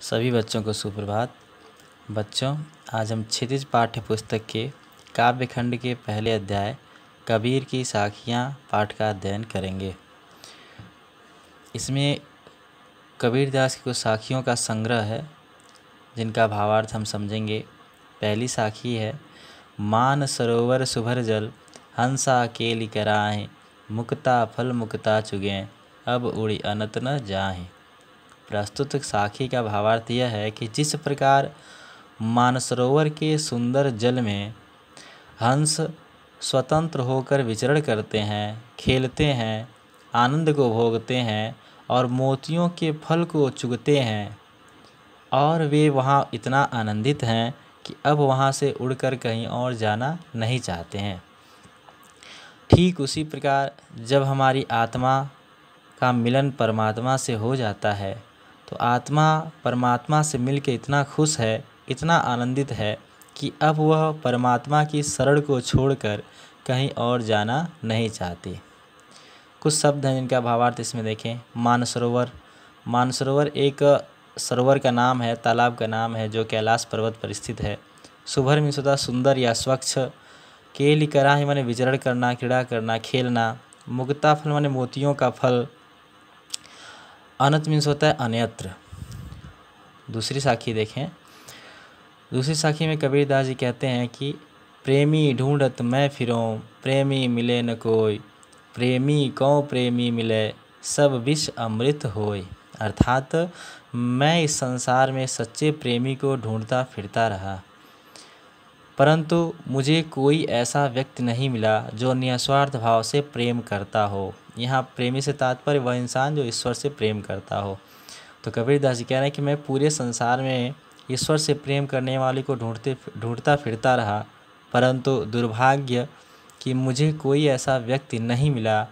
सभी बच्चों को सुप्रभात। बच्चों, आज हम क्षितिज पाठ्य पुस्तक के काव्यखंड के पहले अध्याय कबीर की साखियाँ पाठ का अध्ययन करेंगे। इसमें कबीरदास की कुछ साखियों का संग्रह है जिनका भावार्थ हम समझेंगे। पहली साखी है, मान सरोवर सुभर जल हंसा अकेली कराहें, मुक्ता फल मुक्ता चुगें, अब उड़ी अनत न जाहें। प्रस्तुत साखी का भावार्थ यह है कि जिस प्रकार मानसरोवर के सुंदर जल में हंस स्वतंत्र होकर विचरण करते हैं, खेलते हैं, आनंद को भोगते हैं और मोतियों के फल को चुगते हैं और वे वहाँ इतना आनंदित हैं कि अब वहाँ से उड़कर कहीं और जाना नहीं चाहते हैं, ठीक उसी प्रकार जब हमारी आत्मा का मिलन परमात्मा से हो जाता है तो आत्मा परमात्मा से मिलकर इतना खुश है, इतना आनंदित है कि अब वह परमात्मा की शरण को छोड़कर कहीं और जाना नहीं चाहती। कुछ शब्द हैं जिनका भावार्थ इसमें देखें। मानसरोवर, मानसरोवर एक सरोवर का नाम है, तालाब का नाम है जो कैलाश पर्वत पर स्थित है। सुभर मीन्स होता सुंदर या स्वच्छ, केली कराही माने विचरण करना, क्रीड़ा करना, खेलना, मुक्ता फल माने मोतियों का फल, अनंत मीन्स होता है अन्यत्र। दूसरी साखी देखें। दूसरी साखी में कबीरदास जी कहते हैं कि प्रेमी ढूंढत मैं फिरूं, प्रेमी मिले न कोई, प्रेमी कौ प्रेमी मिले, सब विष अमृत होय। अर्थात मैं इस संसार में सच्चे प्रेमी को ढूंढता फिरता रहा, परंतु मुझे कोई ऐसा व्यक्ति नहीं मिला जो निस्वार्थ भाव से प्रेम करता हो। यहाँ प्रेमी से तात्पर्य वह इंसान जो ईश्वर से प्रेम करता हो। तो कबीरदास जी कह रहे हैं कि मैं पूरे संसार में ईश्वर से प्रेम करने वाले को ढूंढता फिरता रहा, परंतु दुर्भाग्य कि मुझे कोई ऐसा व्यक्ति नहीं मिला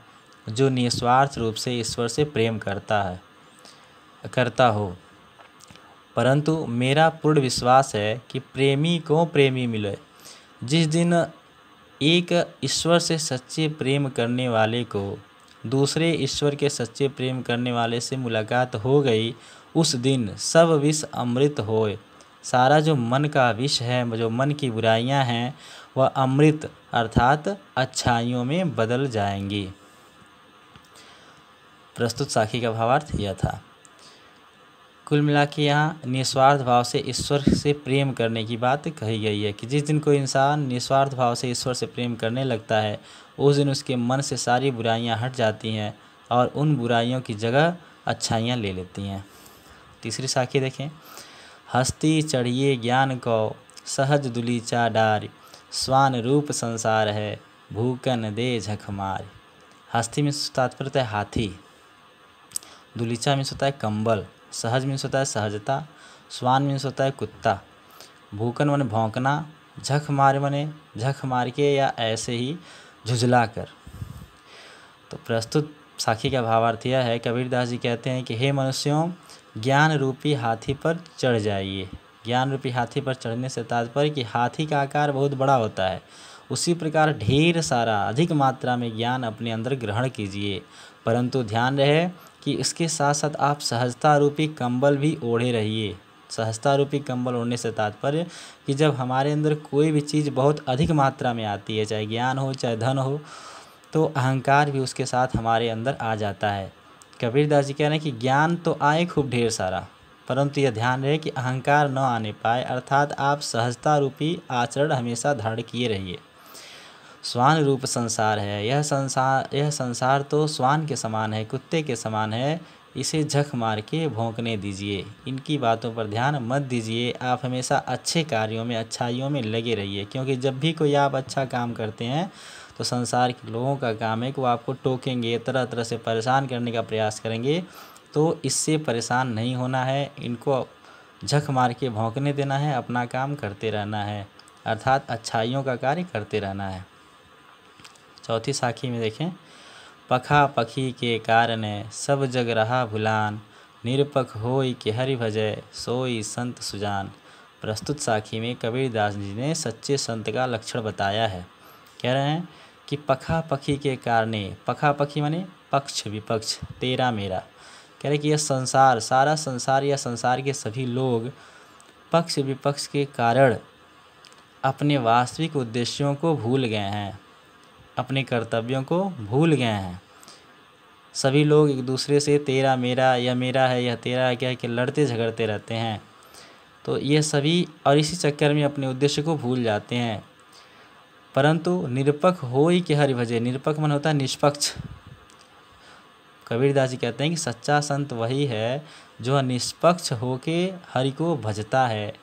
जो निस्वार्थ रूप से ईश्वर से प्रेम करता हो। परंतु मेरा पूर्ण विश्वास है कि प्रेमी को प्रेमी मिले। जिस दिन एक ईश्वर से सच्चे प्रेम करने वाले को दूसरे ईश्वर के सच्चे प्रेम करने वाले से मुलाकात हो गई, उस दिन सब विष अमृत होए। सारा जो मन का विष है, जो मन की बुराइयां हैं, वह अमृत अर्थात अच्छाइयों में बदल जाएंगी। प्रस्तुत साखी का भावार्थ यह था। कुल मिला के यहाँ निस्वार्थ भाव से ईश्वर से प्रेम करने की बात कही गई है कि जिस दिन कोई इंसान निस्वार्थ भाव से ईश्वर से प्रेम करने लगता है, उस दिन उसके मन से सारी बुराइयां हट जाती हैं और उन बुराइयों की जगह अच्छाइयां ले लेती हैं। तीसरी साखी देखें। हस्ती चढ़िए ज्ञान को, सहज दुलीचा डार, स्वान रूप संसार है, भूकन दे झक मार। हस्ती में तात्पर्य है हाथी, दुलीचा में होता है कंबल, सहज मीन्स होता है सहजता, स्वान मीन्स होता है कुत्ता, भूकन माने भौंकना, झक मार माने झक मार के या ऐसे ही झुझला कर। तो प्रस्तुत साखी का भावार्थ यह है, कबीरदास जी कहते हैं कि हे मनुष्यों, ज्ञान रूपी हाथी पर चढ़ जाइए। ज्ञान रूपी हाथी पर चढ़ने से तात्पर्य कि हाथी का आकार बहुत बड़ा होता है, उसी प्रकार ढेर सारा अधिक मात्रा में ज्ञान अपने अंदर ग्रहण कीजिए, परंतु ध्यान रहे कि इसके साथ साथ आप सहजता रूपी कंबल भी ओढ़े रहिए। सहजता रूपी कंबल ओढ़ने से तात्पर्य कि जब हमारे अंदर कोई भी चीज़ बहुत अधिक मात्रा में आती है, चाहे ज्ञान हो चाहे धन हो, तो अहंकार भी उसके साथ हमारे अंदर आ जाता है। कबीरदास जी कह रहे हैं कि ज्ञान तो आए खूब ढेर सारा, परंतु यह ध्यान रहे कि अहंकार न आने पाए, अर्थात आप सहजता रूपी आचरण हमेशा धारण किए रहिए। स्वान रूप संसार है, यह संसार तो स्वान के समान है, कुत्ते के समान है, इसे झक मार के भौंकने दीजिए। इनकी बातों पर ध्यान मत दीजिए। आप हमेशा अच्छे कार्यों में, अच्छाइयों में लगे रहिए, क्योंकि जब भी कोई आप अच्छा काम करते हैं तो संसार के लोगों का काम है कि वो आपको टोकेंगे, तरह तरह से परेशान करने का प्रयास करेंगे। तो इससे परेशान नहीं होना है, इनको झक मार के भौंकने देना है, अपना काम करते रहना है, अर्थात अच्छाइयों का कार्य करते रहना है। चौथी साखी में देखें। पखा पखी के कारण सब जग रहा भुलान, निरपख होई के हरि भजय, सोई संत सुजान। प्रस्तुत साखी में कबीरदास जी ने सच्चे संत का लक्षण बताया है। कह रहे हैं कि पखा पखी के कारणे, पखा पखी माने पक्ष विपक्ष, तेरा मेरा, कह रहे कि यह संसार, सारा संसार या संसार के सभी लोग पक्ष विपक्ष के कारण अपने वास्तविक उद्देश्यों को भूल गए हैं, अपने कर्तव्यों को भूल गए हैं। सभी लोग एक दूसरे से तेरा मेरा, यह मेरा है यह तेरा है कह के लड़ते झगड़ते रहते हैं। तो ये सभी और इसी चक्कर में अपने उद्देश्य को भूल जाते हैं। परंतु निरपक्ष हो ही के हरि भजे, निरपक्ष मन होता है निष्पक्ष। कबीरदास जी कहते हैं कि सच्चा संत वही है जो निष्पक्ष होके हरि को भजता है।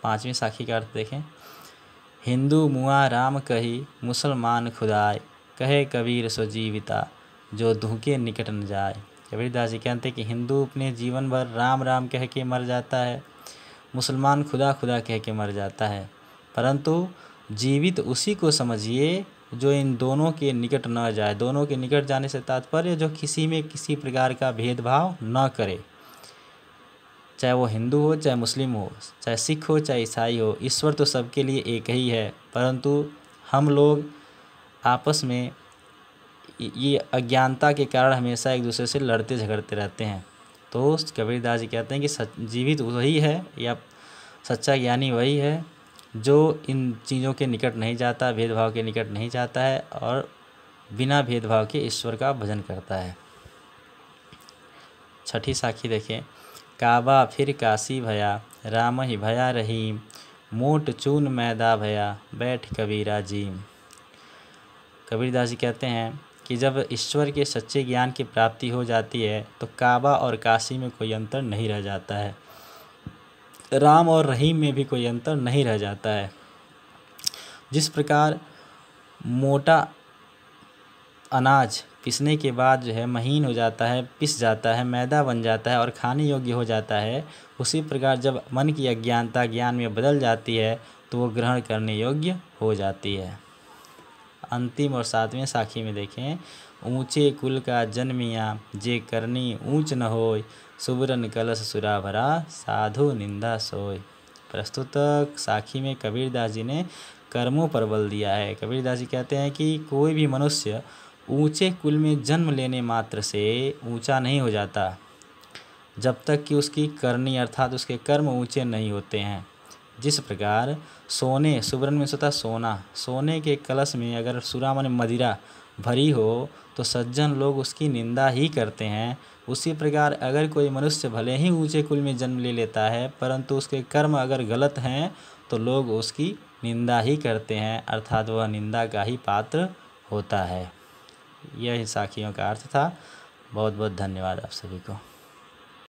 5वीं साखी का अर्थ देखें। हिंदू मुआ राम कही, मुसलमान खुदाए, कहे कबीर सो जीविता, जो धूके निकट न जाए। कबीरदास जी कहते हैं कि हिंदू अपने जीवन भर राम राम कह के मर जाता है, मुसलमान खुदा खुदा कह के मर जाता है, परंतु जीवित उसी को समझिए जो इन दोनों के निकट न जाए। दोनों के निकट जाने से तात्पर्य जो किसी में किसी प्रकार का भेदभाव न करे, चाहे वो हिंदू हो चाहे मुस्लिम हो, चाहे सिख हो चाहे ईसाई हो, ईश्वर तो सबके लिए एक ही है। परंतु हम लोग आपस में ये अज्ञानता के कारण हमेशा एक दूसरे से लड़ते झगड़ते रहते हैं। तो कबीरदास जी कहते हैं कि जीवित वही है या सच्चा ज्ञानी वही है जो इन चीज़ों के निकट नहीं जाता, भेदभाव के निकट नहीं जाता है और बिना भेदभाव के ईश्वर का भजन करता है। 6ठी साखी देखें। काबा फिर काशी भया, राम ही भया रहीम, मोट चून मैदा भया, बैठ कबीरा जीम। कबीरदास जी कहते हैं कि जब ईश्वर के सच्चे ज्ञान की प्राप्ति हो जाती है तो काबा और काशी में कोई अंतर नहीं रह जाता है, राम और रहीम में भी कोई अंतर नहीं रह जाता है। जिस प्रकार मोटा अनाज पिसने के बाद जो है महीन हो जाता है, पिस जाता है, मैदा बन जाता है और खाने योग्य हो जाता है, उसी प्रकार जब मन की अज्ञानता ज्ञान में बदल जाती है तो वो ग्रहण करने योग्य हो जाती है। अंतिम और 7वें साखी में देखें। ऊंचे कुल का जन्मिया, जे करनी ऊंच न होय, सुबरन कलश सुरा भरा, साधु निंदा सोय। प्रस्तुत साखी में कबीरदास जी ने कर्मों पर बल दिया है। कबीरदास जी कहते हैं कि कोई भी मनुष्य ऊंचे कुल में जन्म लेने मात्र से ऊंचा नहीं हो जाता जब तक कि उसकी करनी अर्थात उसके कर्म ऊंचे नहीं होते हैं। जिस प्रकार सोने, सुबरन में सोता सोना, सोने के कलश में अगर सुरा माने मदिरा भरी हो तो सज्जन लोग उसकी निंदा ही करते हैं। उसी प्रकार अगर कोई मनुष्य भले ही ऊंचे कुल में जन्म ले लेता है परंतु उसके कर्म अगर गलत हैं तो लोग उसकी निंदा ही करते हैं, अर्थात वह निंदा का ही पात्र होता है। यह साखियों का अर्थ था। बहुत बहुत धन्यवाद आप सभी को।